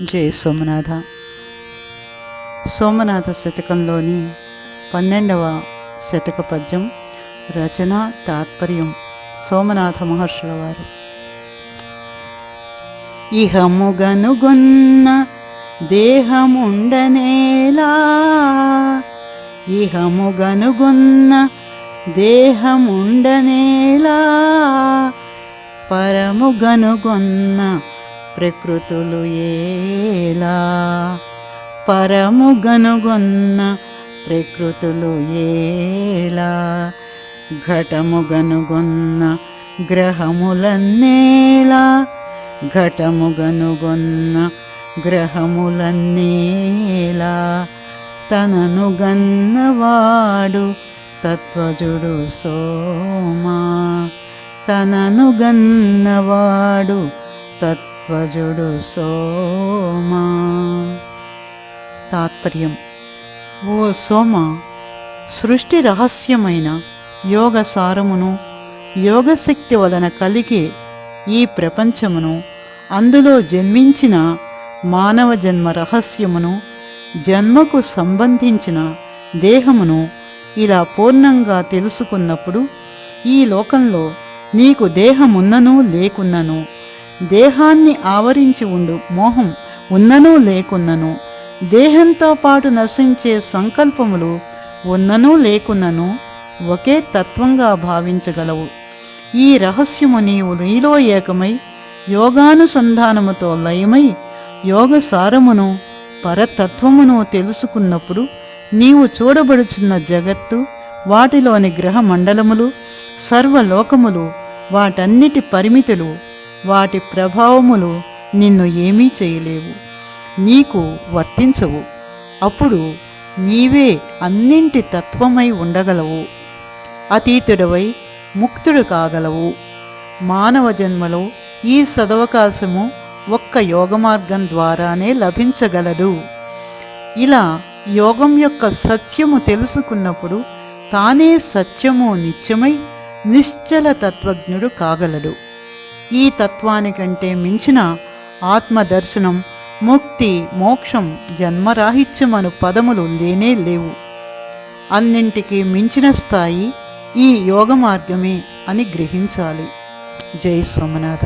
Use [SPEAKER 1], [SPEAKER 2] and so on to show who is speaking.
[SPEAKER 1] జై సోమనాథ. సోమనాథ శతకంలోని 12వ శతక పద్యం. రచన తాత్పర్యం సోమనాథ మహర్షుల వారు. ఇహముగనుగొన్న దేహముండనేలా, ఇహముగనుగొన్న దేహముండనేలా, పరముగనుగొన్న ప్రకృతులు ఏలా, పరముగనుగొన్న ప్రకృతులు ఏలా, ఘటముగనుగొన్న గ్రహములన్నేలా, ఘటముగనుగొన్న గ్రహములన్నేలా, తనను గన్నవాడు తత్వజుడు సోమా, తనను గన్నవాడు తత్వజుడు సోమా. తాత్పర్యం: ఓ సోమ, సృష్టి రహస్యమైన యోగ సారమును, యోగశక్తి వలన కలిగే ఈ ప్రపంచమును, అందులో జన్మించిన మానవ జన్మ రహస్యమును, జన్మకు సంబంధించిన దేహమును ఇలా పూర్ణంగా తెలుసుకున్నప్పుడు ఈ లోకంలో నీకు దేహమున్నను లేకున్నను, దేహాన్ని ఆవరించి ఉండు మోహం ఉన్నను లేకున్నను, దేహంతో పాటు నశించే సంకల్పములు ఉన్నను లేకున్నను ఒకే తత్వంగా భావించగలవు. ఈ రహస్యము నీలో ఏకమై యోగానుసంధానముతో లయమై యోగ సారమును, పరతత్వమును తెలుసుకున్నప్పుడు నీవు చూడబడుచున్న జగత్తు, వాటిలోని గ్రహ మండలములు, సర్వలోకములు, వాటన్నిటి పరిమితులు, వాటి ప్రభావములు నిన్ను ఏమీ చేయలేవు, నీకు వర్తించవు. అప్పుడు నీవే అన్నింటి తత్వమై ఉండగలవు, అతీతుడవై ముక్తుడు కాగలవు. మానవ జన్మలో ఈ సదవకాశము ఒక్క యోగ మార్గం ద్వారానే లభించగలదు. ఇలా యోగం యొక్క సత్యము తెలుసుకున్నప్పుడు తానే సత్యము నిత్యమై నిశ్చల తత్వజ్ఞుడు కాగలడు. ఈ తత్వానికంటే మించిన ఆత్మదర్శనం, ముక్తి, మోక్షం, జన్మరాహిత్యమను పదములు లేనే లేవు. అన్నింటికీ మించిన స్థాయి ఈ యోగ మార్గమే అని గ్రహించాలి. జై సోమనాథ.